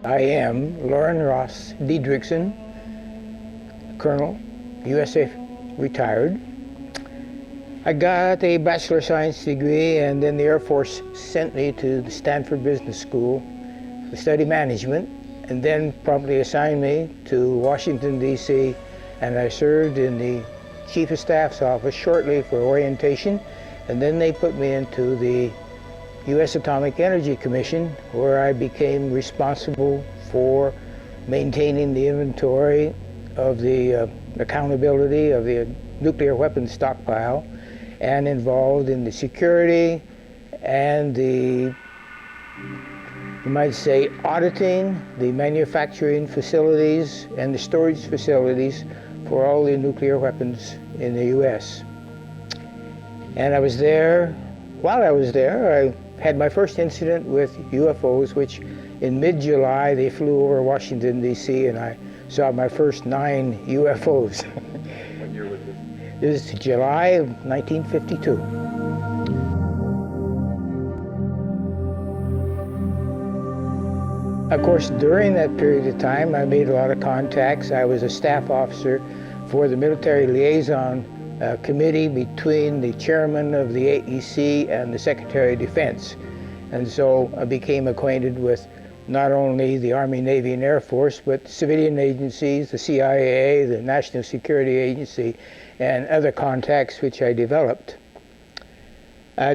I am Lauren Ross Dedrickson, Colonel, USAF, retired. I got a Bachelor of Science degree, and then the Air Force sent me to the Stanford Business School to study management, and then promptly assigned me to Washington, D.C., and I served in the Chief of Staff's office shortly for orientation, and then they put me into the U.S. Atomic Energy Commission, where I became responsible for maintaining the inventory of the accountability of the nuclear weapons stockpile, and involved in the security and the, you might say, auditing the manufacturing facilities and the storage facilities for all the nuclear weapons in the U.S. And I was there, while I was there, I had my first incident with UFOs, which in mid-July they flew over Washington, D.C., and I saw my first 9 UFOs. What year was this? This is July of 1952. Of course, during that period of time, I made a lot of contacts. I was a staff officer for the military liaison committee between the chairman of the AEC and the Secretary of Defense. And so I became acquainted with not only the Army, Navy, and Air Force, but civilian agencies, the CIA, the National Security Agency, and other contacts which I developed.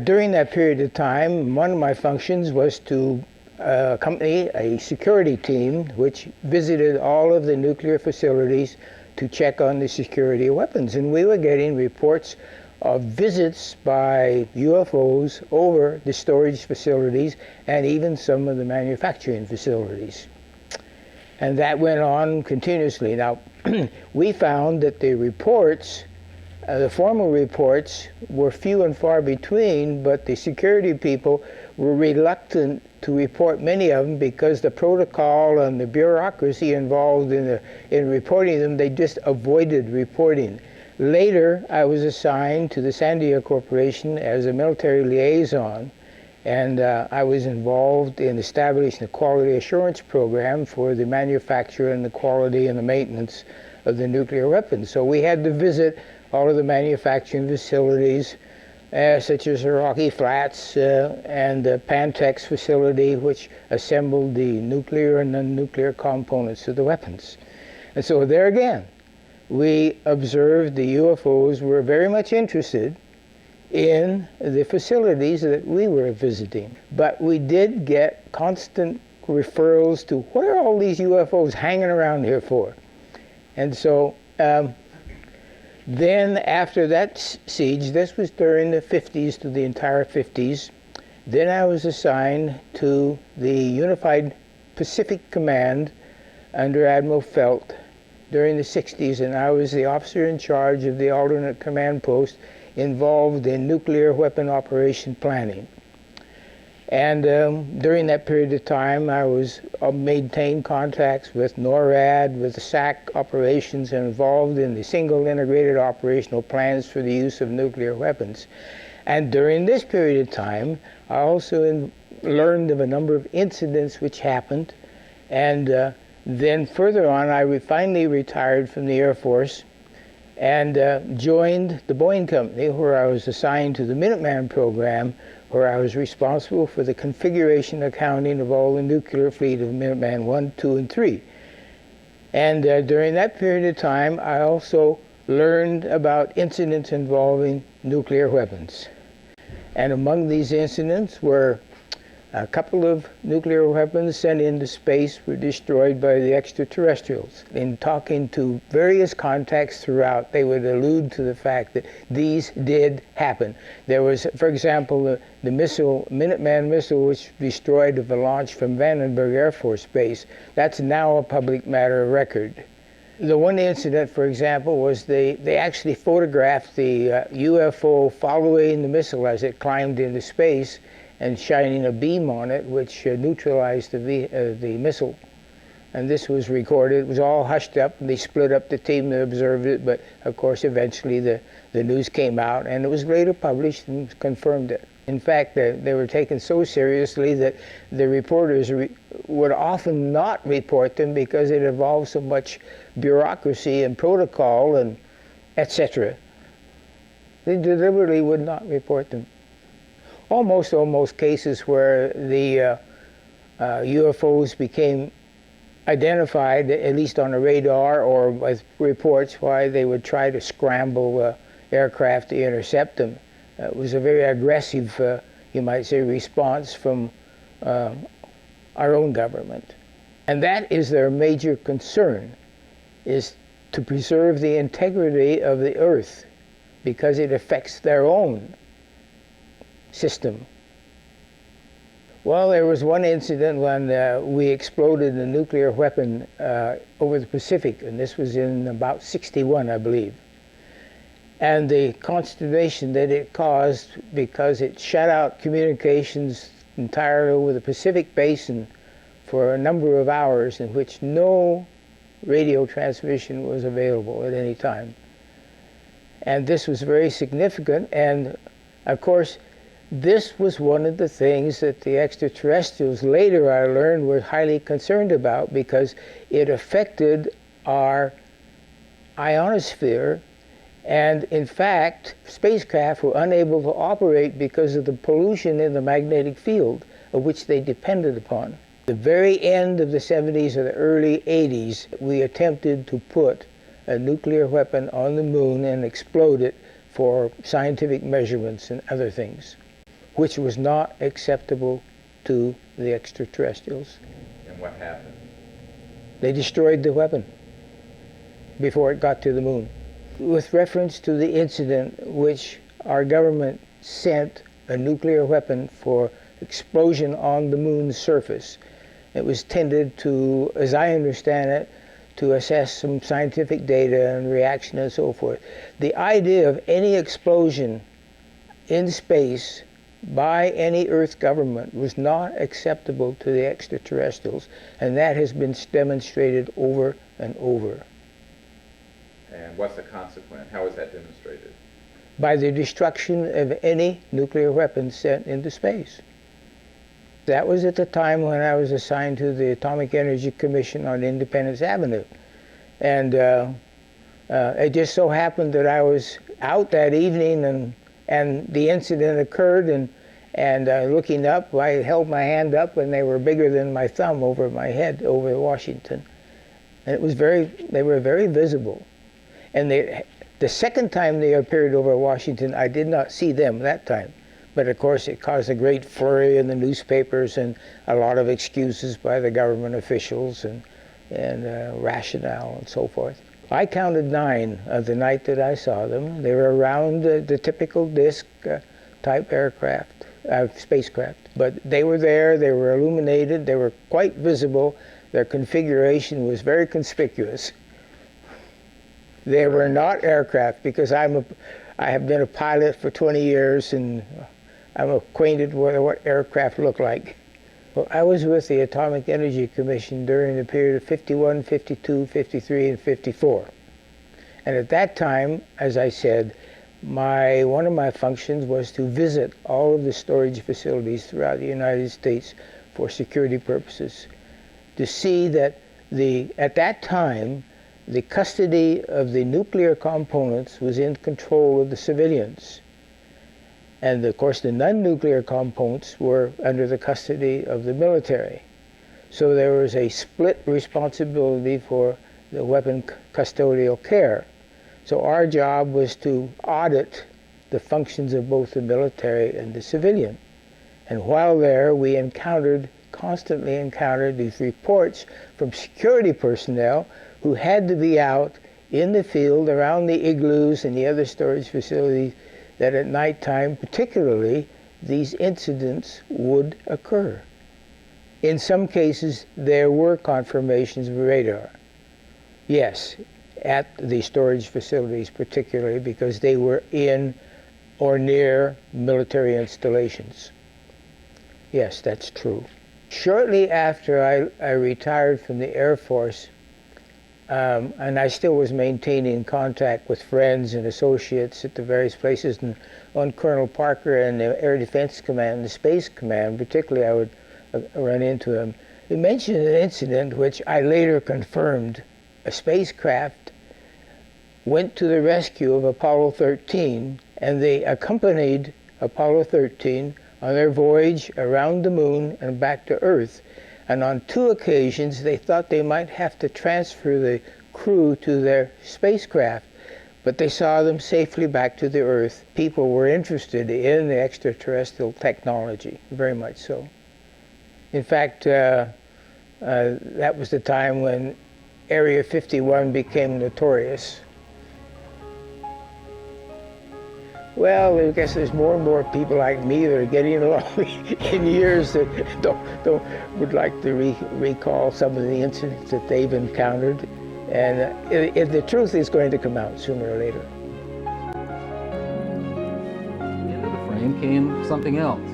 During that period of time, one of my functions was to accompany a security team which visited all of the nuclear facilities to check on the security of weapons. And we were getting reports of visits by UFOs over the storage facilities and even some of the manufacturing facilities. And that went on continuously. Now, we found that the reports, the formal reports, were few and far between, but the security people were reluctant to report many of them because the protocol and the bureaucracy involved in reporting them, they just avoided reporting. Later, I was assigned to the Sandia Corporation as a military liaison, and I was involved in establishing a quality assurance program for the manufacture and the quality and the maintenance of the nuclear weapons. So we had to visit all of the manufacturing facilities, such as the Rocky Flats and the Pantex facility, which assembled the nuclear and non-nuclear components of the weapons. And so there again, we observed the UFOs were very much interested in the facilities that we were visiting. But we did get constant referrals to, what are all these UFOs hanging around here for? And so then after that siege, this was during the 50s to the entire 50s, then I was assigned to the Unified Pacific Command under Admiral Felt during the 60s, and I was the officer in charge of the alternate command post involved in nuclear weapon operation planning. And during that period of time, I was maintained contacts with NORAD, with the SAC operations, and involved in the single integrated operational plans for the use of nuclear weapons. And during this period of time, I also learned of a number of incidents which happened. And then further on, I finally retired from the Air Force and joined the Boeing Company, where I was assigned to the Minuteman program, where I was responsible for the configuration accounting of all the nuclear fleet of Minuteman 1, 2, and 3. And during that period of time, I also learned about incidents involving nuclear weapons. And among these incidents were a couple of nuclear weapons sent into space were destroyed by the extraterrestrials. In talking to various contacts throughout, they would allude to the fact that these did happen. There was, for example, the missile, Minuteman missile, which destroyed the launch from Vandenberg Air Force Base. That's now a public matter of record. The one incident, for example, was they actually photographed the UFO following the missile as it climbed into space and shining a beam on it, which neutralized the missile. And this was recorded. It was all hushed up, and they split up the team that observed it, but of course eventually the the news came out, and it was later published and confirmed it. In fact, they were taken so seriously that the reporters would often not report them because it involved so much bureaucracy and protocol and etc. They deliberately would not report them. Almost cases where the UFOs became identified, at least on a radar or with reports, why they would try to scramble aircraft to intercept them. It was a very aggressive, you might say, response from our own government. And that is their major concern, is to preserve the integrity of the Earth, because it affects their own system. Well, there was one incident when we exploded a nuclear weapon over the Pacific, and this was in about '61, I believe. And the consternation that it caused, because it shut out communications entirely over the Pacific Basin for a number of hours in which no radio transmission was available at any time. And this was very significant, and of course, this was one of the things that the extraterrestrials, later I learned, were highly concerned about, because it affected our ionosphere, and in fact, spacecraft were unable to operate because of the pollution in the magnetic field of which they depended upon. The very end of the 70s or the early 80s, we attempted to put a nuclear weapon on the moon and explode it for scientific measurements and other things, which was not acceptable to the extraterrestrials. And what happened? They destroyed the weapon before it got to the moon. With reference to the incident which our government sent a nuclear weapon for explosion on the moon's surface, it was tended to, as I understand it, to assess some scientific data and reaction and so forth. The idea of any explosion in space by any Earth government was not acceptable to the extraterrestrials, and that has been demonstrated over and over. And what's the consequence? How is that demonstrated? By the destruction of any nuclear weapon sent into space. That was at the time when I was assigned to the Atomic Energy Commission on Independence Avenue. And it just so happened that I was out that evening and the incident occurred, and looking up, I held my hand up, and they were bigger than my thumb over my head over Washington. And it was they were very visible. And the second time they appeared over Washington, I did not see them that time. But of course, it caused a great flurry in the newspapers and a lot of excuses by the government officials and rationale and so forth. I counted 9 of the night that I saw them. They were around the typical disc type spacecraft. But they were there, they were illuminated, they were quite visible. Their configuration was very conspicuous. They were not aircraft, because I have been a pilot for 20 years and I'm acquainted with what aircraft look like. Well, I was with the Atomic Energy Commission during the period of 51, 52, 53, and 54. And at that time, as I said, one of my functions was to visit all of the storage facilities throughout the United States for security purposes, to see that at that time, the custody of the nuclear components was in control of the civilians. And of course, the non-nuclear components were under the custody of the military. So there was a split responsibility for the weapon custodial care. So our job was to audit the functions of both the military and the civilian. And while there, we constantly encountered these reports from security personnel who had to be out in the field around the igloos and the other storage facilities, that at nighttime, particularly, these incidents would occur. In some cases, there were confirmations of radar. Yes, at the storage facilities particularly, because they were in or near military installations. Yes, that's true. Shortly after I retired from the Air Force, And I still was maintaining contact with friends and associates at the various places. And on Colonel Parker and the Air Defense Command, the Space Command, particularly, I would run into him. He mentioned an incident which I later confirmed. A spacecraft went to the rescue of Apollo 13, and they accompanied Apollo 13 on their voyage around the moon and back to Earth. And on 2 occasions, they thought they might have to transfer the crew to their spacecraft, but they saw them safely back to the Earth. People were interested in the extraterrestrial technology, very much so. In fact, that was the time when Area 51 became notorious. Well, I guess there's more and more people like me that are getting along in years that would like to recall some of the incidents that they've encountered. And the truth is going to come out sooner or later. Into the frame came something else.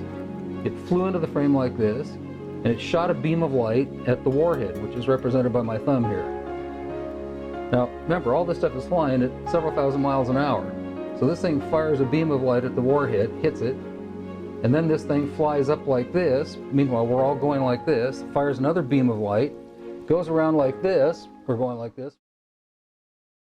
It flew into the frame like this, and it shot a beam of light at the warhead, which is represented by my thumb here. Now, remember, all this stuff is flying at several thousand miles an hour. So this thing fires a beam of light at the warhead, hits it, and then this thing flies up like this. Meanwhile, we're all going like this, fires another beam of light, goes around like this, we're going like this.